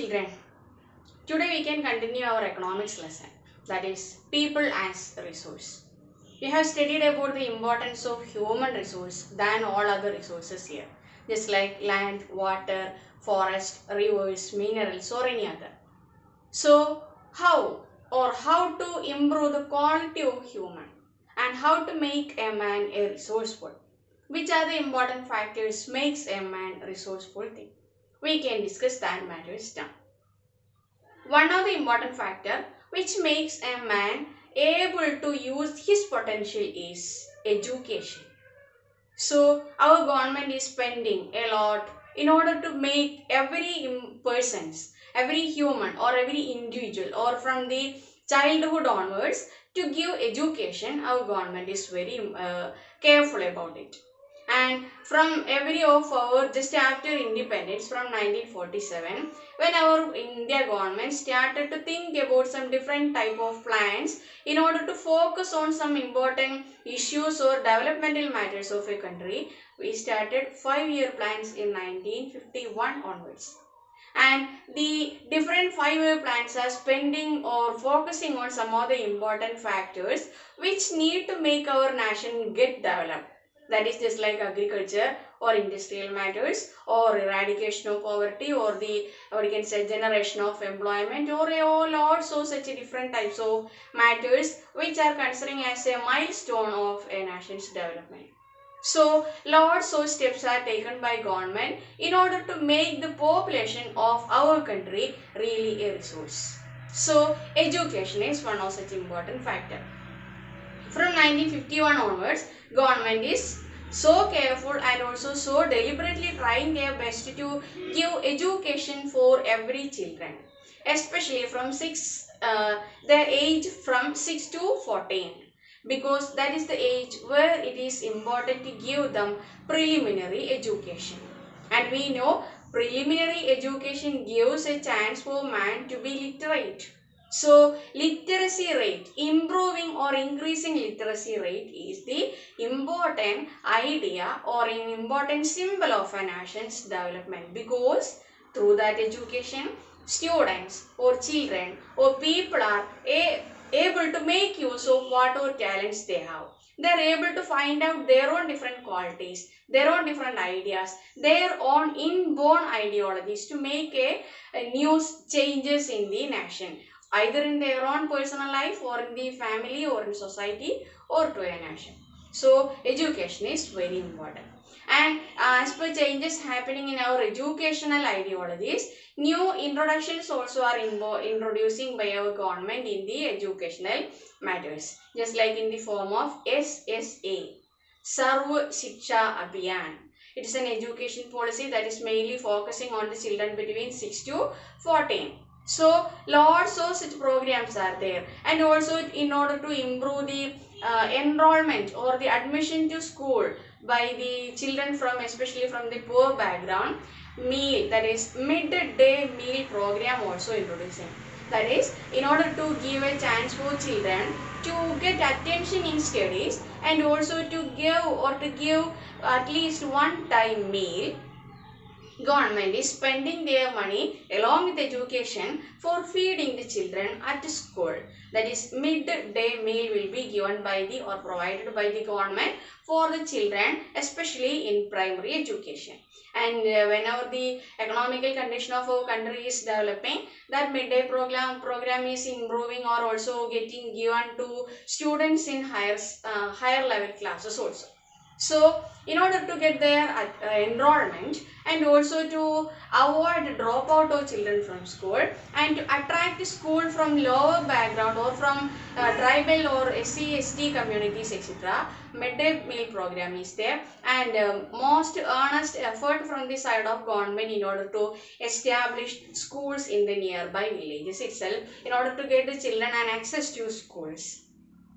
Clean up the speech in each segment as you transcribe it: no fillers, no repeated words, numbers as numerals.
children, today we can continue our economics lesson, that is people as resource. We have studied about the importance of human resource than all other resources here, just like land, water, forest, rivers, minerals or any other. So how to improve the quality of human and how to make a man a resourceful? Which are the important factors makes a man resourceful thing? We can discuss that matters now. One of the important factor which makes a man able to use his potential is education. So our government is spending a lot in order to make every persons, every human or every individual or from the childhood onwards to give education. Our government is very careful about it. And from every of our, just after independence from 1947, when our India government started to think about some different type of plans in order to focus on some important issues or developmental matters of a country, we started 5-year plans in 1951 onwards. And the different 5-year plans are spending or focusing on some of the important factors which need to make our nation get developed. That is just like agriculture or industrial matters or eradication of poverty or the, or you can say, generation of employment or also such different types of matters which are considering as a milestone of a nation's development. So lots of steps are taken by government in order to make the population of our country really a resource. So education is one of such important factor. From 1951 onwards, government is so careful and also so deliberately trying their best to give education for every children, especially from their age from 6 to 14, because that is the age where it is important to give them preliminary education. And we know preliminary education gives a chance for man to be literate. So literacy rate, improving or increasing literacy rate is the important idea or an important symbol of a nation's development, because through that education, students or children or people are able to make use of whatever talents they have. They are able to find out their own different qualities, their own different ideas, their own inborn ideologies to make a new changes in the nation, either in their own personal life or in the family or in society or to a nation. So education is very important. And as per changes happening in our educational ideologies, new introductions also are introducing by our government in the educational matters, just like in the form of SSA, Sarva Shiksha Abhiyan. It is an education policy that is mainly focusing on the children between 6 to 14. So lots of such programs are there, and also in order to improve the enrollment or the admission to school by the children from, especially from the poor background, meal, that is midday meal program also introducing. That is in order to give a chance for children to get attention in studies and also to give at least one time meal. Government is spending their money along with education for feeding the children at school. That is midday meal will be given by the or provided by the government for the children, especially in primary education. And whenever the economical condition of our country is developing, that midday program is improving or also getting given to students in higher level classes also. So in order to get their enrollment and also to avoid dropout of children from school and to attract school from lower background or from tribal or SC/ST communities, etc., midday meal program is there, and most earnest effort from the side of government in order to establish schools in the nearby villages itself in order to get the children an access to schools.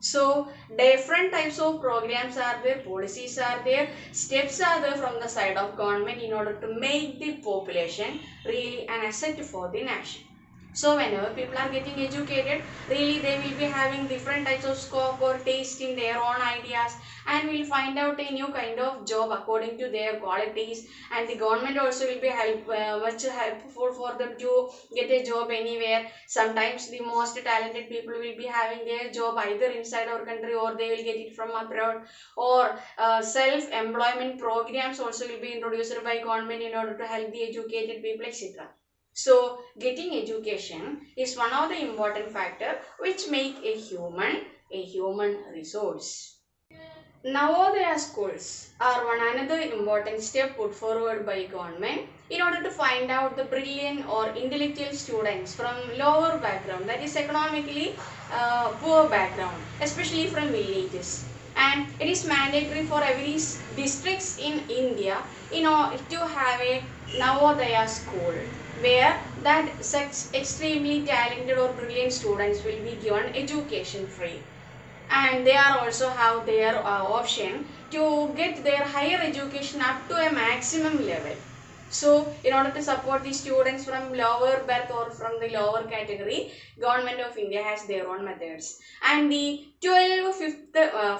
So different types of programs are there, policies are there, steps are there from the side of government in order to make the population really an asset for the nation. So whenever people are getting educated, really they will be having different types of scope or taste in their own ideas, and will find out a new kind of job according to their qualities. And the government also will be much helpful for them to get a job anywhere. Sometimes the most talented people will be having their job either inside our country, or they will get it from abroad, or self-employment programs also will be introduced by government in order to help the educated people, etc. So, getting education is one of the important factor which make a human resource. Navodaya schools are one another important step put forward by government in order to find out the brilliant or intellectual students from lower background, that is economically poor background, especially from villages. And it is mandatory for every districts in India in order to have a Navodaya school, where that such extremely talented or brilliant students will be given education free, and they are also have their option to get their higher education up to a maximum level. So in order to support the students from lower birth or from the lower category, government of India has their own methods, and the 12th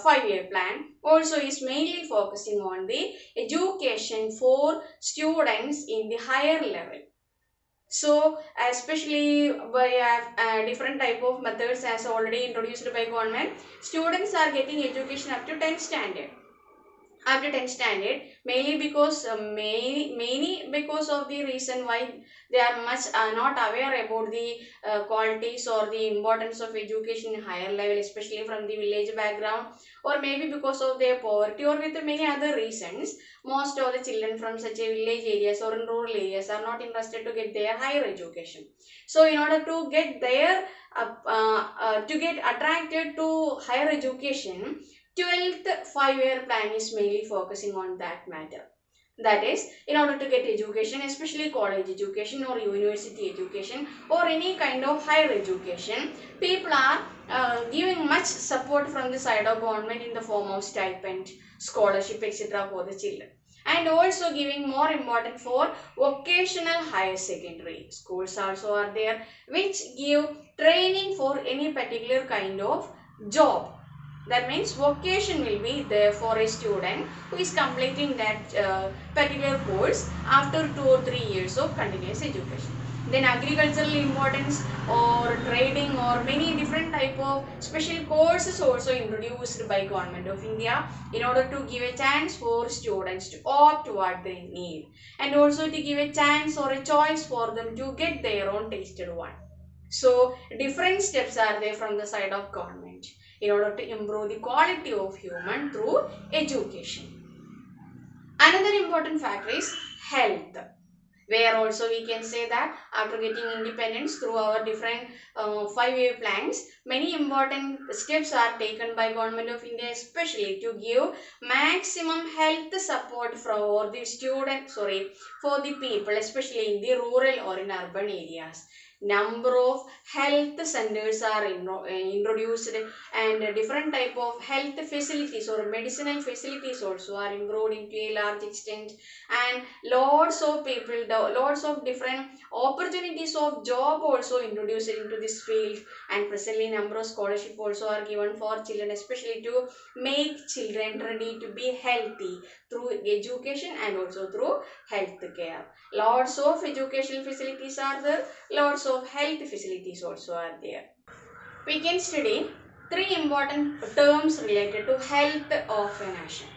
5-year plan also is mainly focusing on the education for students in the higher level. So especially by different type of methods as already introduced by government, students are getting education up to 10th standard. After 10th standard, mainly because many because of the reason why they are much not aware about the qualities or the importance of education in higher level, especially from the village background, or maybe because of their poverty, or with many other reasons. Most of the children from such a village areas or in rural areas are not interested to get their higher education. So in order to get their to get attracted to higher education, 12th 5-year plan is mainly focusing on that matter. That is, in order to get education, especially college education or university education or any kind of higher education, people are giving much support from the side of government in the form of stipend, scholarship, etc. for the children. And also giving more important for vocational higher secondary schools also are there, which give training for any particular kind of job. That means vocation will be there for a student who is completing that particular course after 2 or 3 years of continuous education. Then agricultural importance or trading or many different type of special courses also introduced by government of India in order to give a chance for students to opt what they need, and also to give a chance or a choice for them to get their own tasted one. So different steps are there from the side of government in order to improve the quality of human through education. Another important factor is health, where also we can say that after getting independence through our different 5-year plans, many important steps are taken by government of India, especially to give maximum health support for the for the people, especially in the rural or in urban areas. Number of health centers are introduced, and different type of health facilities or medicinal facilities also are improved into a large extent, and lots of people, lots of different opportunities of job also introduced into this field. And presently number of scholarship also are given for children, especially to make children ready to be healthy through education and also through health care. Lots of educational facilities are there, lots of health facilities also are there. We can study 3 important terms related to health of a nation.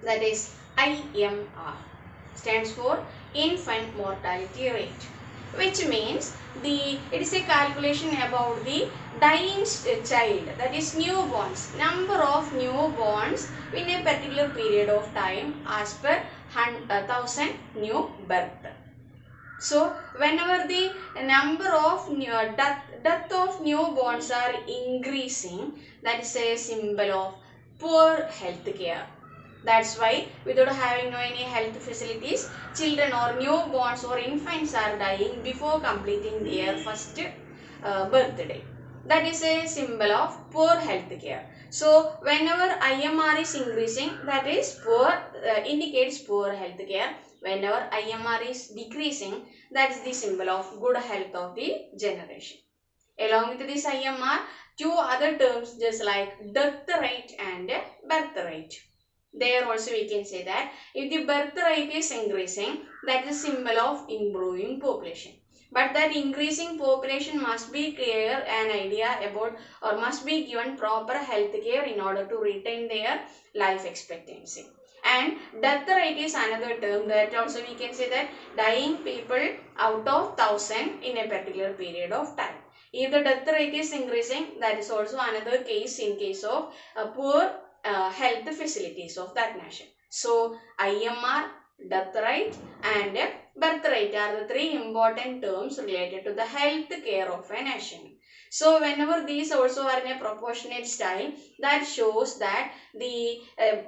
That is IMR, stands for infant mortality rate, which means it is a calculation about the dying child, that is newborns, number of newborns in a particular period of time as per 1,000 new birth. So whenever the number of death of newborns are increasing, that is a symbol of poor health care. That's why without having no any health facilities, children or newborns or infants are dying before completing their first birthday. That is a symbol of poor health care. So whenever IMR is increasing, that is poor, indicates poor health care. Whenever IMR is decreasing, that is the symbol of good health of the generation. Along with this IMR, two other terms just like death rate and birth rate. There also we can say that if the birth rate is increasing, that is a symbol of improving population. But that increasing population must be clear an idea about or must be given proper health care in order to retain their life expectancy. And death rate is another term that also we can say that dying people out of 1000 in a particular period of time. If the death rate is increasing, that is also another case in case of poor health facilities of that nation. So, IMR, death rate and birth rate are the three important terms related to the health care of a nation. So, whenever these also are in a proportionate style, that shows that the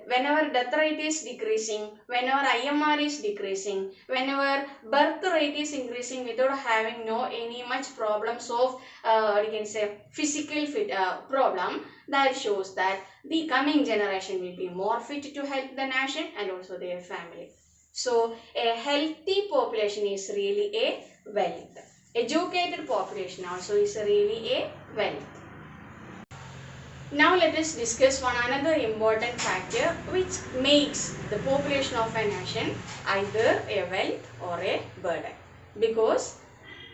whenever death rate is decreasing, whenever IMR is decreasing, whenever birth rate is increasing without having no any much problems of you can say physical problem, that shows that the coming generation will be more fit to help the nation and also their family. So a healthy population is really a wealth. Educated population also is really a wealth. Now let us discuss one another important factor which makes the population of a nation either a wealth or a burden. Because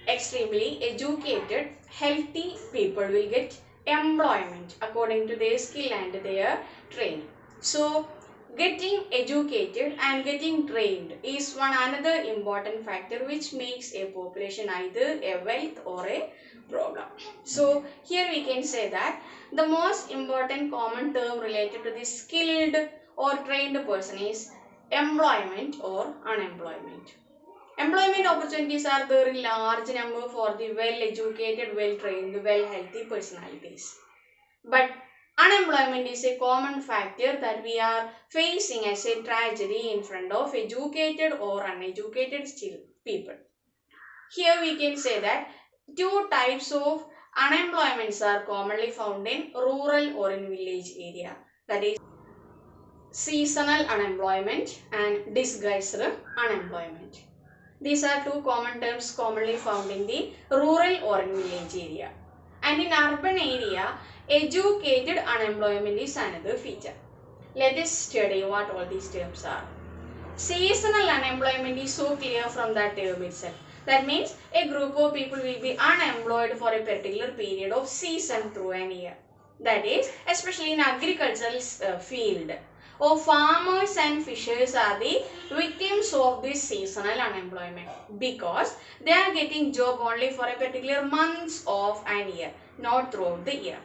extremely educated, healthy people will get employment according to their skill and their training. So, getting educated and getting trained is one another important factor which makes a population either a wealth or a problem. So, here we can say that the most important common term related to the skilled or trained person is employment or unemployment. Employment opportunities are there in large number for the well-educated, well-trained, well-healthy personalities. But unemployment is a common factor that we are facing as a tragedy in front of educated or uneducated still people. Here we can say that two types of unemployments are commonly found in rural or in village area. That is seasonal unemployment and disguised unemployment. These are two common terms commonly found in the rural or in village area. And in urban area, educated unemployment is another feature. Let us study what all these terms are. Seasonal unemployment is so clear from that term itself. That means a group of people will be unemployed for a particular period of season through an year. That is, especially in agricultural field. Or farmers and fishers are the victims of this seasonal unemployment because they are getting job only for a particular months of an year, not throughout the year.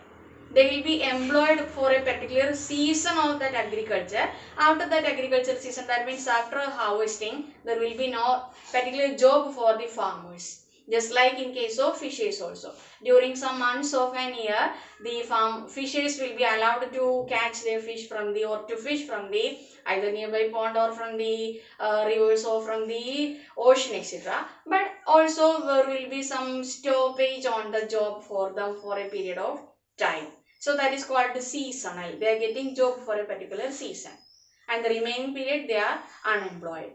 They will be employed for a particular season of that agriculture. After that agriculture season, that means after harvesting, there will be no particular job for the farmers. Just like in case of fishes also. During some months of an year, the fishers will be allowed to catch their fish from the or to fish from the either nearby pond or from the rivers or from the ocean, etc. But also there will be some stoppage on the job for them for a period of time. So that is called the seasonal. They are getting job for a particular season. And the remaining period they are unemployed.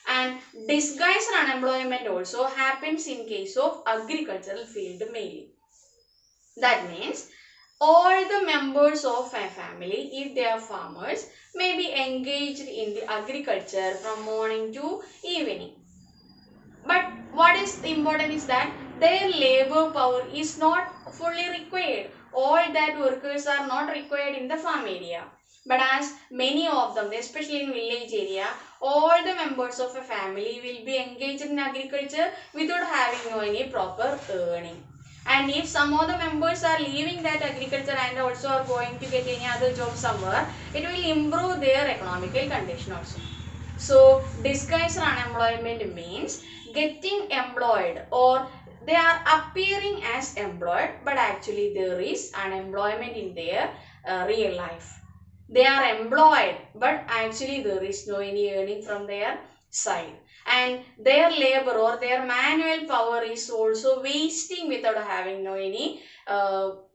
And disguised unemployment also happens in case of agricultural field mainly. That means all the members of a family, if they are farmers, may be engaged in the agriculture from morning to evening. But what is important is that their labor power is not fully required. All that workers are not required in the farm area. But as many of them, especially in village area, all the members of a family will be engaged in agriculture without having no any proper earning. And if some of the members are leaving that agriculture and also are going to get any other job somewhere, it will improve their economical condition also. So, disguised unemployment means getting employed or they are appearing as employed but actually there is unemployment in their real life. They are employed but actually there is no any earning from their side and their labor or their manual power is also wasting without having no any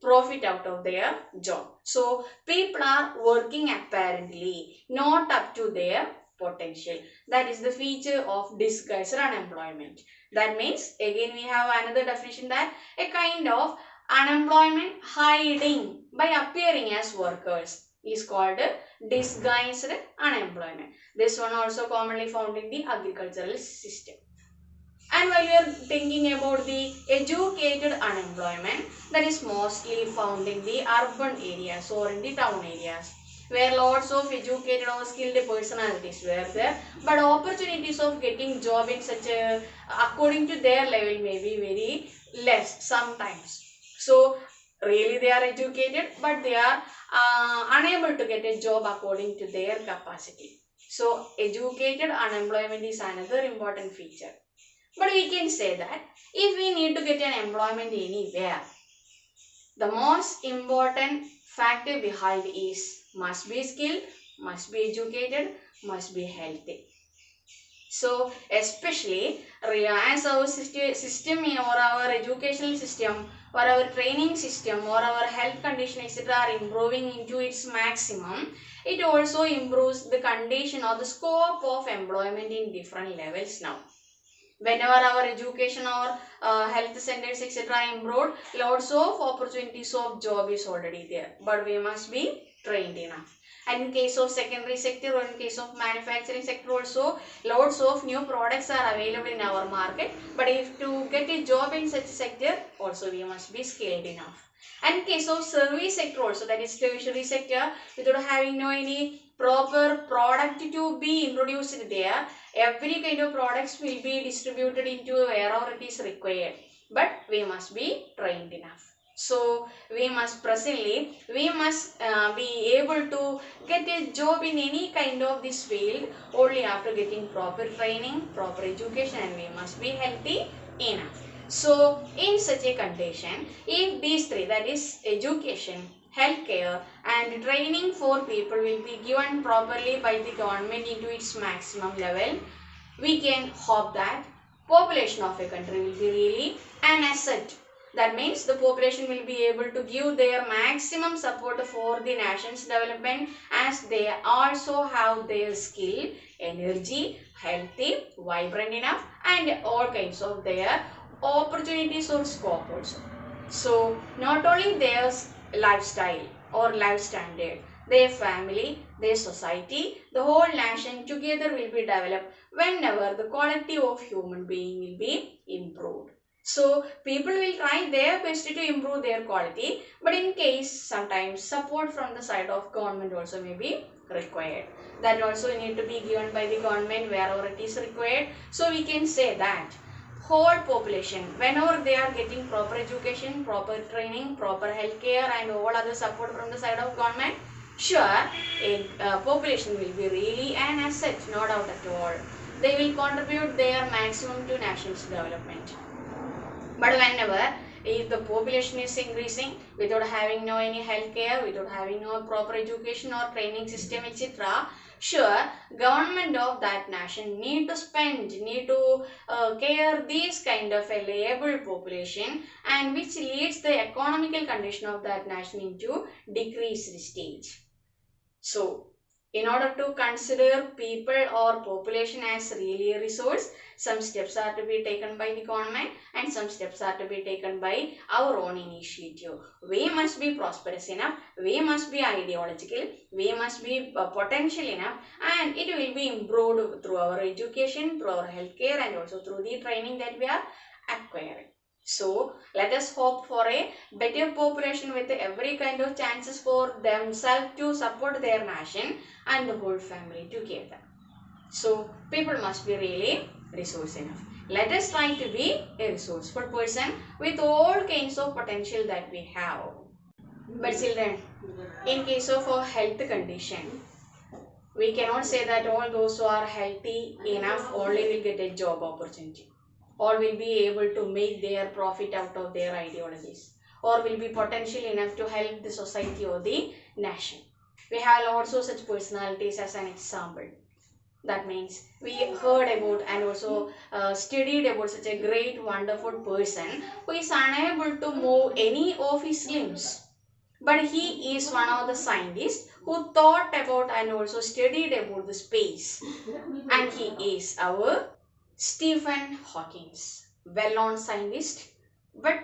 profit out of their job. So people are working apparently not up to their potential. That is the feature of disguised unemployment. That means again we have another definition, that a kind of unemployment hiding by appearing as workers is called disguised unemployment. This one also commonly found in the agricultural system. And while we are thinking about the educated unemployment, that is mostly found in the urban areas or in the town areas, where lots of educated or skilled personalities were there, but opportunities of getting job in such a according to their level may be very less sometimes. So really they are educated, but they are unable to get a job according to their capacity. So educated unemployment is another important feature. But we can say that if we need to get an employment anywhere, the most important factor behind is must be skilled, must be educated, must be healthy. So especially as our system or our educational system or our training system or our health condition etc. are improving into its maximum, it also improves the condition or the scope of employment in different levels now. Whenever our education or health centers etc. improved, lots of opportunities of job is already there, but we must be trained enough. And in case of secondary sector or in case of manufacturing sector also, lots of new products are available in our market, but if to get a job in such sector also we must be skilled enough. And in case of service sector also, that is tertiary sector, without having no any proper product to be introduced there, every kind of products will be distributed into wherever it is required, but we must be trained enough. So we must be able to get a job in any kind of this field only after getting proper training, proper education, and we must be healthy enough. So in such a condition, if these three, that is education, healthcare and training for people will be given properly by the government into its maximum level, we can hope that population of a country will be really an asset. That means the population will be able to give their maximum support for the nation's development, as they also have their skill, energy, healthy, vibrant enough, and all kinds of their opportunities or scope also. So not only their lifestyle or life standard, their family, their society, the whole nation together will be developed whenever the quality of human being will be improved. So people will try their best to improve their quality, but in case sometimes support from the side of government also may be required. That also need to be given by the government wherever it is required. So we can say that whole population, whenever they are getting proper education, proper training, proper health care and all other support from the side of government, sure, a population will be really an asset, no doubt at all. They will contribute their maximum to nation's development. But whenever if the population is increasing without having no any health care, without having no proper education or training system etc., sure, government of that nation need to spend, need to care this kind of a liable population, and which leads the economical condition of that nation into decreased stage. So, in order to consider people or population as really a resource, some steps are to be taken by the government and some steps are to be taken by our own initiative. We must be prosperous enough, we must be ideological, we must be potential enough, and it will be improved through our education, through our healthcare and also through the training that we are acquiring. So, let us hope for a better population with every kind of chances for themselves to support their nation and the whole family together. So, people must be really resource enough. Let us try to be a resourceful person with all kinds of potential that we have. But children, in case of a health condition, we cannot say that all those who are healthy enough only will get a job opportunity, or will be able to make their profit out of their ideologies, or will be potential enough to help the society or the nation. We have also such personalities as an example. That means we heard about and also studied about such a great wonderful person who is unable to move any of his limbs. But he is one of the scientists who thought about and also studied about the space. And he is our Stephen Hawking, well-known scientist, but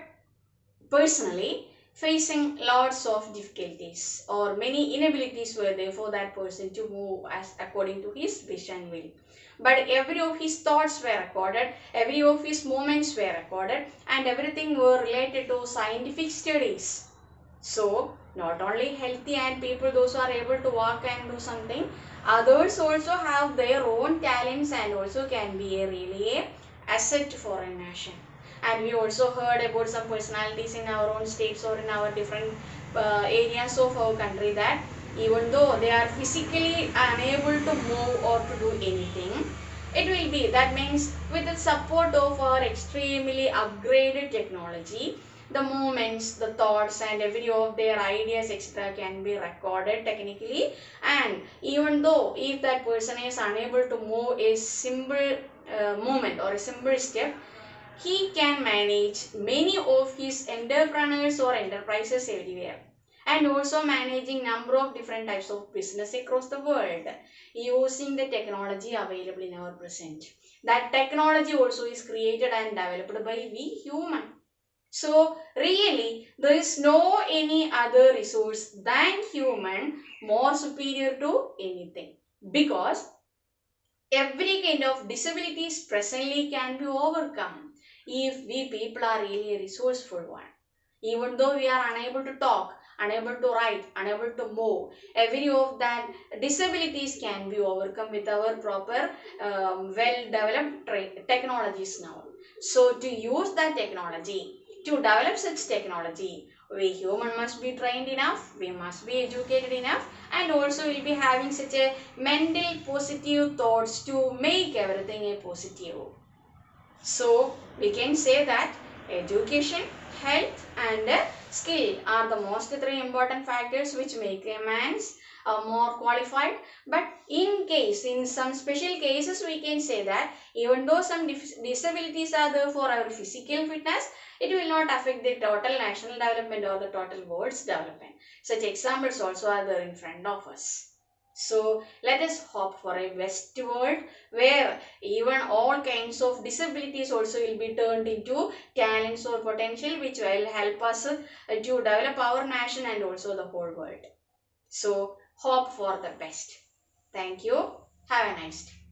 personally facing lots of difficulties or many inabilities were there for that person to move as according to his wish and will. But every of his thoughts were recorded, every of his moments were recorded, and everything were related to scientific studies. So not only healthy and people those who are able to walk and do something, others also have their own talents and also can be a really a asset for a nation. And we also heard about some personalities in our own states or in our different areas of our country that even though they are physically unable to move or to do anything, it will be that means with the support of our extremely upgraded technology, the movements, the thoughts and every of their ideas etc. can be recorded technically. And even though if that person is unable to move a simple movement or a simple step, he can manage many of his entrepreneurs or enterprises everywhere, and also managing number of different types of business across the world using the technology available in our present. That technology also is created and developed by we human. So really there is no any other resource than human more superior to anything, because every kind of disabilities presently can be overcome if we people are really a resourceful one. Even though we are unable to talk, unable to write, unable to move, every of that disabilities can be overcome with our proper well developed technologies now. So to use that technology, to develop such technology, we human must be trained enough, we must be educated enough, and also will be having such a mental positive thoughts to make everything a positive. So we can say that education, health and skill are the most three important factors which make a man's more qualified. But in some special cases we can say that even though some disabilities are there for our physical fitness, it will not affect the total national development or the total world's development. Such examples also are there in front of us. So let us hope for a best world where even all kinds of disabilities also will be turned into talents or potential which will help us to develop our nation and also the whole world. So hope for the best. Thank you. Have a nice day.